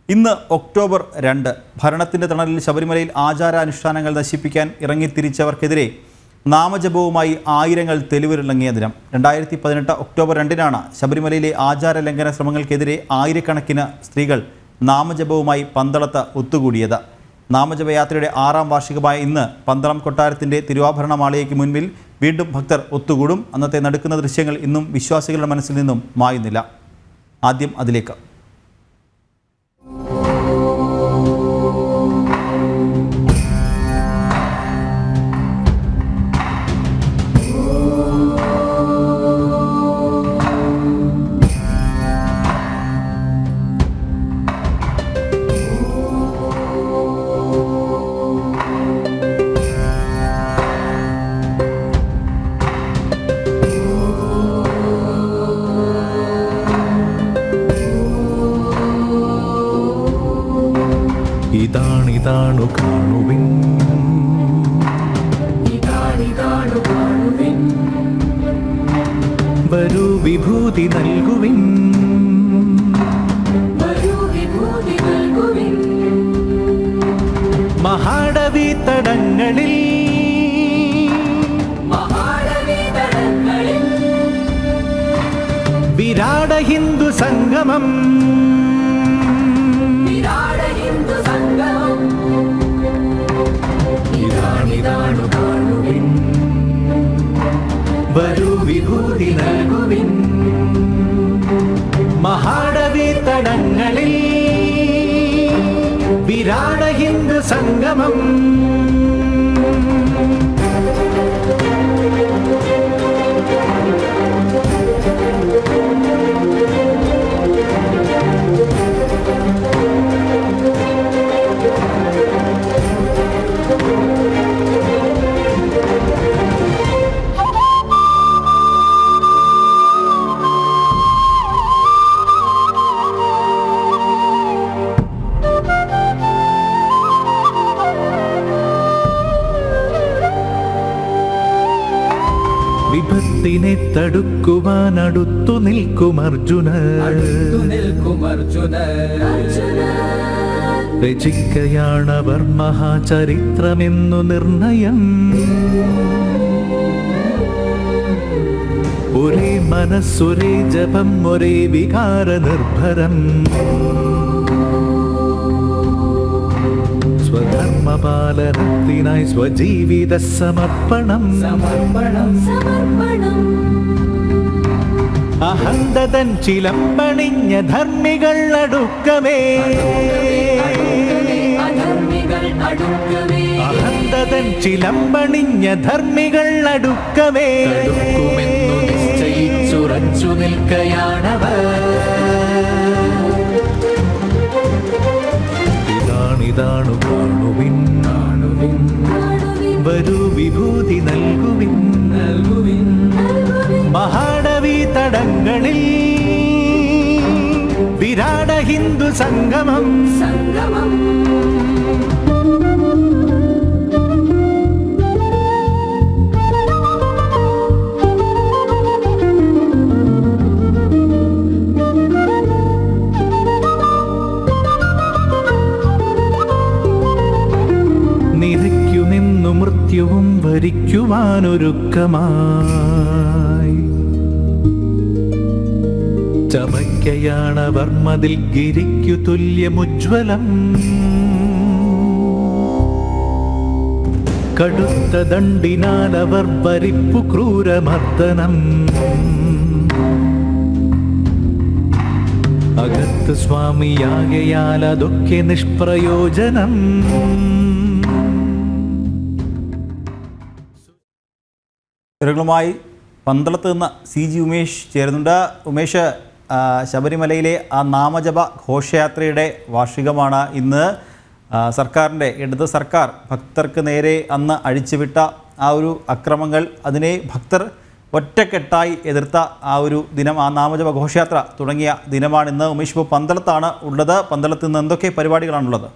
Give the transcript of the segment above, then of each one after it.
ഇന്ന് ഒക്ടോബർ 2 ഭരണത്തിൻ്റെ തണലിൽ ശബരിമലയിൽ ആചാരാനുഷ്ഠാനങ്ങൾ നശിപ്പിക്കാൻ ഇറങ്ങിത്തിരിച്ചവർക്കെതിരെ നാമജപവുമായി ആയിരങ്ങൾ തെരുവിലിറങ്ങിയ ദിനം. 2018 ഒക്ടോബർ 2 ശബരിമലയിലെ ആചാര ലംഘന ശ്രമങ്ങൾക്കെതിരെ ആയിരക്കണക്കിന് സ്ത്രീകൾ നാമജപവുമായി പന്തളത്ത് ഒത്തുകൂടിയത്. നാമജപയാത്രയുടെ 6ാം വാർഷികമായ ഇന്ന് പന്തളം കൊട്ടാരത്തിൻ്റെ തിരുവാഭരണമാളികയ്ക്ക് മുൻപിൽ വീണ്ടും ഭക്തർ ഒത്തുകൂടും. അന്നത്തെ നടക്കുന്ന ദൃശ്യങ്ങൾ ഇന്നും വിശ്വാസികളുടെ മനസ്സിൽ നിന്നും മായുന്നില്ല. ആദ്യം അതിലേക്ക്. ഇതാണിതാണു കാണുവിൻ, വരൂ വിഭൂതി നൽകുവിൻ, മഹാടവി തടങ്ങളിൽ വിരാട ഹിന്ദു സംഗമം, ഇതാണിതാണു കാണുവിൻ, വരൂ വിഭൂതി നൽകുവിൻ, മഹാടവി തടങ്ങളിൽ വിരാട ഹിന്ദു സംഗമം. വിപത്തിനെ തടുക്കുവാൻ അടുത്തു നിൽക്കും അർജുന, രചിക്കയാണവർ മഹാചരിത്രമെന്നു നിർണയം. ഒരേ മനസ്സൊരേ ജപം ഒരേ വികാര നിർഭരം, സ്വധർമ്മപാലനത്തിനായി സ്വജീവിത സമർപ്പണം. അഹന്തതൻ ചിലമ്പണിഞ്ഞ ധർമ്മികൾ അടുക്കമേ, അഹന്തതൻ ചിലമ്പണിഞ്ഞ ധർമ്മികൾ അടുക്കമേ, നിശ്ചയിച്ചുറച്ചു നിൽക്കയാണവർ. ഇതാണിതാണു കാണുവിൻ, വരൂ വിഭൂതി നൽകുവിൻ, മഹാടവി തടങ്ങളിൽ വിരാട ഹിന്ദു സംഗമം. നിരയ്ക്കുമെന്നു മൃത്യുവും വരിക്കുവാനൊരുക്കമായി, ചമയ്ക്കയാണവർ മതിൽ ഗിരിക്കു തുല്യമുജ്വലം. കടുത്ത ദണ്ഡിനാലവർ വരിപ്പു ക്രൂരമർദ്ദനം, അകത്ത് സ്വാമിയാകയാൽ അതൊക്കെ നിഷ്പ്രയോജനം. വിവരങ്ങളുമായി പന്തളത്ത് നിന്ന് CG ഉമേഷ് ചേരുന്നുണ്ട്. ഉമേഷ്, ശബരിമലയിലെ ആ നാമജപ ഘോഷയാത്രയുടെ വാർഷികമാണ് ഇന്ന്. സർക്കാരിൻ്റെ ഇടത് സർക്കാർ ഭക്തർക്ക് നേരെ അന്ന് അഴിച്ചുവിട്ട ആ ഒരു അക്രമങ്ങൾ, അതിനെ ഭക്തർ ഒറ്റക്കെട്ടായി എതിർത്ത ആ ഒരു ദിനം, ആ നാമജപ ഘോഷയാത്ര തുടങ്ങിയ ദിനമാണിന്ന്. ഉമേഷ് ഇപ്പോൾ പന്തളത്താണ് ഉള്ളത്. പന്തളത്ത് നിന്ന് എന്തൊക്കെ പരിപാടികളാണുള്ളത്?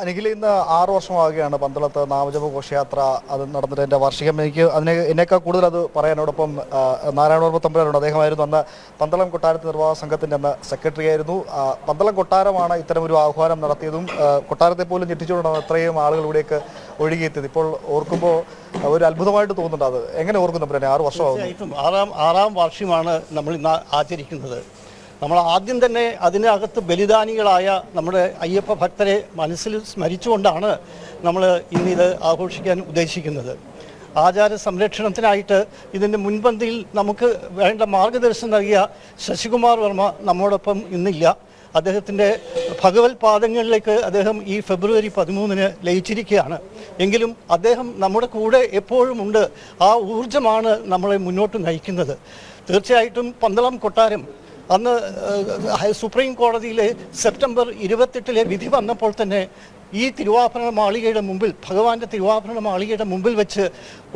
അനിഖിൽ ഇന്ന് 6 വർഷമാവുകയാണ് പന്തളത്ത് നാമജപ ഘോഷയാത്ര അത് നടന്നിട്ട് എൻ്റെ വാർഷികം. എന്നേക്കാൾ കൂടുതൽ അത് പറയാനോടൊപ്പം നാരായണവർമ്മ തമ്പുരാനുണ്ട്. അദ്ദേഹമായിരുന്നു അന്ന് പന്തളം കൊട്ടാരത്ത് നിർവാഹക സംഘത്തിൻ്റെ അന്ന് സെക്രട്ടറി ആയിരുന്നു. പന്തളം കൊട്ടാരമാണ് ഇത്തരമൊരു ആഹ്വാനം നടത്തിയതും കൊട്ടാരത്തെ പോലും ഞെട്ടിച്ചുകൊണ്ടാണ് അത്രയും ആളുകൾ ഇവിടേക്ക് ഒഴുകിയെത്തിയത്. ഇപ്പോൾ ഓർക്കുമ്പോൾ ഒരു അത്ഭുതമായിട്ട് തോന്നുന്നുണ്ട്. അത് എങ്ങനെ ഓർക്കുന്നു തമ്പുരാനെ? 6 വർഷമാകും. ആറാം വാർഷികമാണ് നമ്മൾ ഇന്ന് ആചരിക്കുന്നത്. നമ്മൾ ആദ്യം തന്നെ അതിനകത്ത് ബലിദാനികളായ നമ്മുടെ അയ്യപ്പ ഭക്തരെ മനസ്സിൽ സ്മരിച്ചുകൊണ്ടാണ് നമ്മൾ ഇന്നിത് ആഘോഷിക്കാൻ ഉദ്ദേശിക്കുന്നത്. ആചാര സംരക്ഷണത്തിനായിട്ട് ഇതിൻ്റെ മുൻപന്തിയിൽ നമുക്ക് വേണ്ട മാർഗദർശനം നൽകിയ ശശികുമാർ വർമ്മ നമ്മോടൊപ്പം ഇന്നില്ല. അദ്ദേഹത്തിൻ്റെ ഭഗവത് പാദങ്ങളിലേക്ക് അദ്ദേഹം ഈ ഫെബ്രുവരി 13 ലയിച്ചിരിക്കുകയാണ്. എങ്കിലും അദ്ദേഹം നമ്മുടെ കൂടെ എപ്പോഴും ഉണ്ട്. ആ ഊർജ്ജമാണ് നമ്മളെ മുന്നോട്ട് നയിക്കുന്നത്. തീർച്ചയായിട്ടും പന്തളം കൊട്ടാരം അന്ന് സുപ്രീം കോടതിയിലെ സെപ്റ്റംബർ 28 വിധി വന്നപ്പോൾ തന്നെ ഈ തിരുവാഭരണ മാളികയുടെ മുമ്പിൽ, ഭഗവാന്റെ തിരുവാഭരണ മാളികയുടെ മുമ്പിൽ വെച്ച്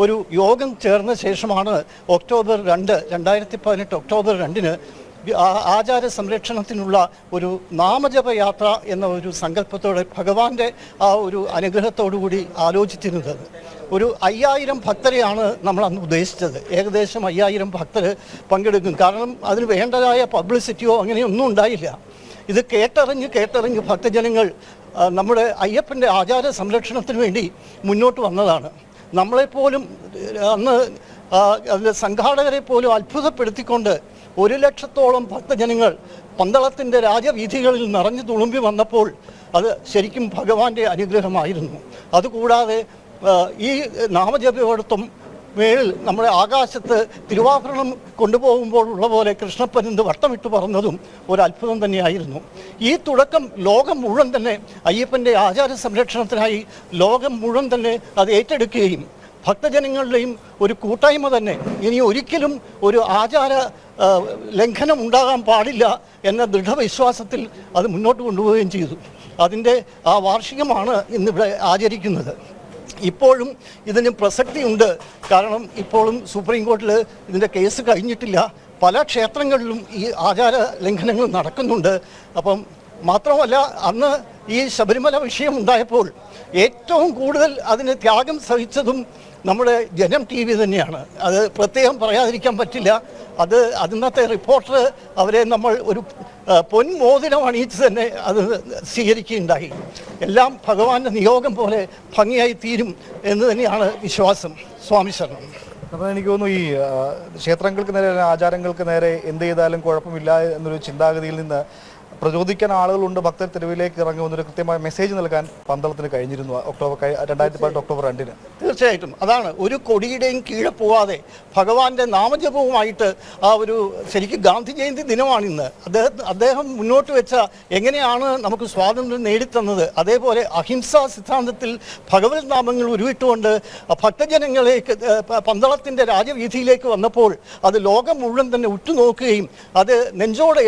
ഒരു യോഗം ചേർന്ന ശേഷമാണ് ഒക്ടോബർ 2, 2018 ഒക്ടോബർ 2 ആചാര സംരക്ഷണത്തിനുള്ള ഒരു നാമജപയാത്ര എന്ന ഒരു സങ്കല്പത്തോടെ ഭഗവാന്റെ ആ ഒരു അനുഗ്രഹത്തോടുകൂടി ആലോചിച്ചിരുന്നത്. ഒരു 5000 ഭക്തരെയാണ് നമ്മൾ അന്ന് ഉദ്ദേശിച്ചത്. ഏകദേശം 5000 ഭക്തർ പങ്കെടുക്കും. കാരണം അതിന് വേണ്ടതായ പബ്ലിസിറ്റിയോ അങ്ങനെയൊന്നും ഉണ്ടായില്ല. ഇത് കേട്ടറിഞ്ഞ് ഭക്തജനങ്ങൾ നമ്മുടെ അയ്യപ്പൻ്റെ ആചാര സംരക്ഷണത്തിന് വേണ്ടി മുന്നോട്ട് വന്നതാണ്. നമ്മളെപ്പോലും അന്ന് അതിൻ്റെ സംഘാടകരെ പോലും അത്ഭുതപ്പെടുത്തിക്കൊണ്ട് 1 ലക്ഷത്തോളം ഭക്തജനങ്ങൾ പന്തളത്തിൻ്റെ രാജവീഥികളിൽ നിറഞ്ഞു തുളുമ്പി വന്നപ്പോൾ അത് ശരിക്കും ഭഗവാന്റെ അനുഗ്രഹമായിരുന്നു. അതുകൂടാതെ ഈ നാമജപയോടൊപ്പം മേളിൽ നമ്മുടെ ആകാശത്ത് തിരുവാഭരണം കൊണ്ടുപോകുമ്പോൾ ഉള്ള പോലെ കൃഷ്ണപ്പരുന്ത് വട്ടമിട്ട് പറന്നതും ഒരു അത്ഭുതം തന്നെയായിരുന്നു. ഈ തുടക്കം ലോകം മുഴുവൻ തന്നെ അയ്യപ്പൻ്റെ ആചാര സംരക്ഷണത്തിനായി ലോകം മുഴുവൻ തന്നെ അത് ഏറ്റെടുക്കുകയും ഭക്തജനങ്ങളുടെയും ഒരു കൂട്ടായ്മ തന്നെ ഇനി ഒരിക്കലും ഒരു ആചാര ലംഘനം ഉണ്ടാകാൻ പാടില്ല എന്ന ദൃഢവിശ്വാസത്തിൽ അത് മുന്നോട്ട് കൊണ്ടുപോവുകയും ചെയ്തു. അതിൻ്റെ ആ വാർഷികമാണ് ഇന്നിവിടെ ആചരിക്കുന്നത്. ഇപ്പോഴും ഇതിന് പ്രസക്തിയുണ്ട്. കാരണം ഇപ്പോഴും സുപ്രീം കോടതിയിൽ ഇതിൻ്റെ കേസ് കഴിഞ്ഞിട്ടില്ല. പല ക്ഷേത്രങ്ങളിലും ഈ ആചാര ലംഘനങ്ങൾ നടക്കുന്നുണ്ട്. അപ്പം മാത്രമല്ല, അന്ന് ഈ ശബരിമല വിഷയം ഉണ്ടായപ്പോൾ ഏറ്റവും കൂടുതൽ അതിന് ത്യാഗം സഹിച്ചതും നമ്മുടെ ജനം TV തന്നെയാണ്. അത് പ്രത്യേകം പറയാതിരിക്കാൻ പറ്റില്ല. അതിന്നത്തെ റിപ്പോർട്ടർ അവരെ നമ്മൾ ഒരു പൊൻമോതിരം അണിയിച്ച് തന്നെ അത് സ്വീകരിക്കുകയുണ്ടായി. എല്ലാം ഭഗവാന്റെ നിയോഗം പോലെ ഭംഗിയായി തീരും എന്ന് തന്നെയാണ് വിശ്വാസം. സ്വാമി ശരണം. അപ്പോൾ എനിക്ക് തോന്നുന്നു ഈ ക്ഷേത്രങ്ങൾക്ക് നേരെ, ആചാരങ്ങൾക്ക് നേരെ എന്ത് ചെയ്താലും കുഴപ്പമില്ല എന്നൊരു ചിന്താഗതിയിൽ നിന്ന് പ്രചോദിക്കാൻ ആളുകളുണ്ട്. ഭക്തർ തെരുവിലേക്ക് ഇറങ്ങുമെന്നൊരു കൃത്യമായ മെസ്സേജ് നൽകാൻ പന്തളത്തിന് കഴിഞ്ഞിരുന്നു 2018 ഒക്ടോബർ 2. തീർച്ചയായിട്ടും അതാണ്. ഒരു കൊടിയുടെയും കീഴെ പോവാതെ ഭഗവാന്റെ നാമജപവുമായിട്ട് ആ ഒരു ശരിക്കും ഗാന്ധി ജയന്തി ദിനമാണിന്ന്. അദ്ദേഹം മുന്നോട്ട് വെച്ച എങ്ങനെയാണ് നമുക്ക് സ്വാതന്ത്ര്യം നേടിത്തന്നത്, അതേപോലെ അഹിംസാ സിദ്ധാന്തത്തിൽ ഭഗവത് നാമങ്ങൾ ഉരുവിട്ടുകൊണ്ട് ഭക്തജനങ്ങളേക്ക് പന്തളത്തിൻ്റെ രാജവീഥിയിലേക്ക് വന്നപ്പോൾ അത് ലോകം മുഴുവൻ തന്നെ ഉറ്റുനോക്കുകയും അത് നെഞ്ചോടെ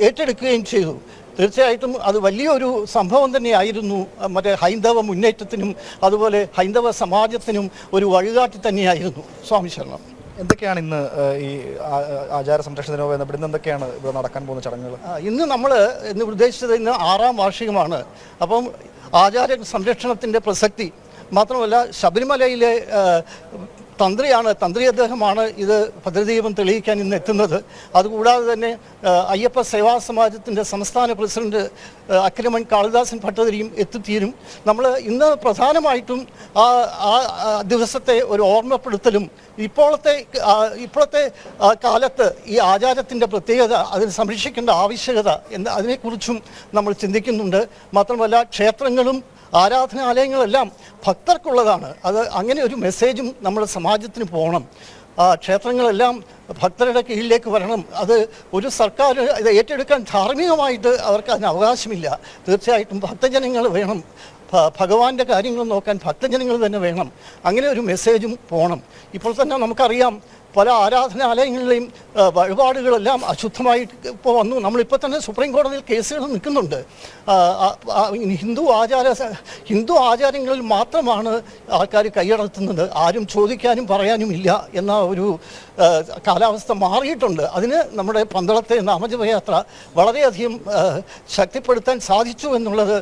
ഏറ്റെടുക്കുകയും ചെയ്തു. തീർച്ചയായിട്ടും അത് വലിയൊരു സംഭവം തന്നെയായിരുന്നു. മറ്റേ ഹൈന്ദവ മുന്നേറ്റത്തിനും അതുപോലെ ഹൈന്ദവ സമാജത്തിനും ഒരു വഴികാട്ടി തന്നെയായിരുന്നു. സ്വാമി ശരണം. എന്തൊക്കെയാണ് ഇന്ന് ഈ ആചാര സംരക്ഷണത്തിനോ ബന്ധപ്പെട്ട് ഇന്ന് എന്തൊക്കെയാണ് ഇവിടെ നടക്കാൻ പോകുന്ന ചടങ്ങുകൾ? ഇന്ന് നമ്മൾ ഉദ്ദേശിച്ചത് ഇന്ന് 6ാം വാർഷികമാണ്. അപ്പം ആചാര സംരക്ഷണത്തിൻ്റെ പ്രസക്തി മാത്രമല്ല, ശബരിമലയിലെ തന്ത്രി അദ്ദേഹമാണ് ഇത് ഭദ്രദീപം തെളിയിക്കാൻ ഇന്ന് എത്തുന്നത്. അതുകൂടാതെ തന്നെ അയ്യപ്പ സേവാ സമാജത്തിൻ്റെ സംസ്ഥാന പ്രസിഡന്റ് അക്രമൻ കാളിദാസൻ ഭട്ടതിരിയും എത്തിത്തീരും. നമ്മൾ ഇന്ന് പ്രധാനമായിട്ടും ആ ദിവസത്തെ ഒരു ഓർമ്മപ്പെടുത്തലും ഇപ്പോഴത്തെ കാലത്ത് ഈ ആചാരത്തിൻ്റെ പ്രത്യേകത, അതിന് സംരക്ഷിക്കേണ്ട ആവശ്യകത അതിനെക്കുറിച്ചും നമ്മൾ ചിന്തിക്കുന്നുണ്ട്. മാത്രമല്ല, ക്ഷേത്രങ്ങളും ആരാധനാലയങ്ങളെല്ലാം ഭക്തർക്കുള്ളതാണ്. അങ്ങനെ ഒരു മെസ്സേജും നമ്മുടെ സമാജത്തിന് പോകണം. ക്ഷേത്രങ്ങളെല്ലാം ഭക്തരുടെ കീഴിലേക്ക് വരണം. അത് ഒരു സർക്കാർ ഇത് ഏറ്റെടുക്കാൻ ധാർമ്മികമായിട്ട് അവർക്ക് അതിന് അവകാശമില്ല. തീർച്ചയായിട്ടും ഭക്തജനങ്ങൾ വേണം. ഭഗവാന്റെ കാര്യങ്ങൾ നോക്കാൻ ഭക്തജനങ്ങൾ തന്നെ വേണം. അങ്ങനെ ഒരു മെസ്സേജും പോകണം. ഇപ്പോൾ തന്നെ നമുക്കറിയാം, പല ആരാധനാലയങ്ങളിലെയും വഴിപാടുകളെല്ലാം അശുദ്ധമായിട്ട് ഇപ്പോൾ വന്നു. നമ്മളിപ്പോൾ തന്നെ സുപ്രീം കോടതിയിൽ കേസുകൾ നിൽക്കുന്നുണ്ട്. ഹിന്ദു ആചാരങ്ങളിൽ മാത്രമാണ് ആൾക്കാർ കൈയടത്തുന്നത്. ആരും ചോദിക്കാനും പറയാനും ഇല്ല എന്ന ഒരു കാലാവസ്ഥ മാറിയിട്ടുണ്ട്. അതിന് നമ്മുടെ പന്തളത്തെ നാമജപയാത്ര വളരെയധികം ശക്തിപ്പെടുത്താൻ സാധിച്ചു എന്നുള്ളത്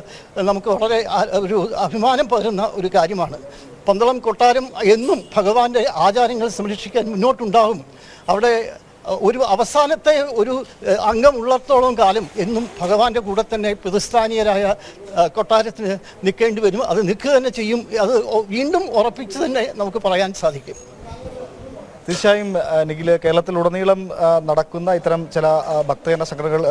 നമുക്ക് വളരെ ഒരു അഭിമാനം പകരുന്ന ഒരു കാര്യമാണ്. പന്തളം കൊട്ടാരം എന്നും ഭഗവാന്റെ ആചാരങ്ങൾ സംരക്ഷിക്കാൻ മുന്നോട്ടുണ്ടാകും. അവിടെ ഒരു അവസാനത്തെ ഒരു അംഗമുള്ളിടത്തോളം കാലം എന്നും ഭഗവാന്റെ കൂടെ തന്നെ പ്രതിസ്ഥാനീയരായ കൊട്ടാരത്തിന് നിൽക്കേണ്ടി വരും. അത് നിൽക്കുക തന്നെ ചെയ്യും. അത് വീണ്ടും ഉറപ്പിച്ച് തന്നെ നമുക്ക് പറയാൻ സാധിക്കും. തീർച്ചയായും നിഖിൽ, കേരളത്തിലുടനീളം നടക്കുന്ന ഇത്തരം ചില ഭക്തജന സംഘടനകൾ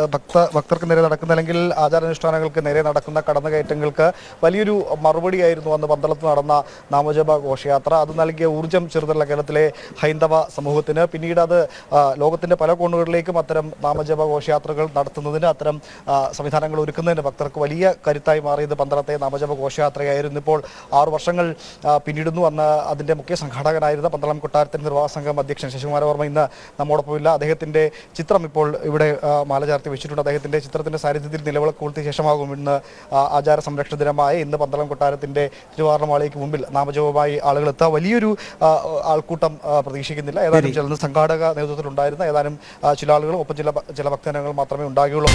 ഭക്തർക്ക് നേരെ നടക്കുന്ന അല്ലെങ്കിൽ ആചാരാനുഷ്ഠാനങ്ങൾക്ക് നേരെ നടക്കുന്ന കടന്നുകയറ്റങ്ങൾക്ക് വലിയൊരു മറുപടിയായിരുന്നു അന്ന് പന്തളത്ത് നടന്ന നാമജപ ഘോഷയാത്ര. അത് നൽകിയ ഊർജ്ജം ചെറുതല്ല കേരളത്തിലെ ഹൈന്ദവ സമൂഹത്തിന്. പിന്നീട് അത് ലോകത്തിൻ്റെ പല കോണുകളിലേക്കും അത്തരം നാമജപ ഘോഷയാത്രകൾ നടത്തുന്നതിന്, അത്തരം സംവിധാനങ്ങൾ ഒരുക്കുന്നതിന് ഭക്തർക്ക് വലിയ കരുത്തായി മാറിയത് പന്തളത്തെ നാമജപ ഘോഷയാത്രയായിരുന്നു. ഇപ്പോൾ 6 വർഷങ്ങൾ പിന്നിടുന്നു. അന്ന് അതിൻ്റെ മുഖ്യ സംഘാടകനായിരുന്ന പന്തളം കൊട്ടാരത്തിൻ്റെ നിർവാഹക സംഘം അധ്യക്ഷൻ ശശികുമാരവർമ്മ ഇന്ന് നമ്മോടൊപ്പമില്ല. അദ്ദേഹത്തിൻ്റെ ചിത്രം ഇപ്പോൾ ഇവിടെ മാല ചാർത്തി വെച്ചിട്ടുണ്ട്. അദ്ദേഹത്തിൻ്റെ ചിത്രത്തിൻ്റെ സാന്നിധ്യത്തിൽ നിലവിളക്ക് കൊളുത്തിയ ശേഷമാകും ഇന്ന് ആചാര സംരക്ഷണ ദിനമായ ഇന്ന് പന്തളം കൊട്ടാരത്തിൻ്റെ തിരുവാർണമാലയ്ക്ക് മുമ്പിൽ നാമജപവുമായി ആളുകൾ എത്തുക. വലിയൊരു ആൾക്കൂട്ടം പ്രതീക്ഷിക്കുന്നില്ല. ഏതാനും ചില സംഘാടക നേതൃത്വത്തിലുണ്ടായിരുന്ന ഏതാനും ചില ആളുകളും ഒപ്പം ചില ഭക്തജനങ്ങൾ മാത്രമേ ഉണ്ടാകുകയുള്ളൂ.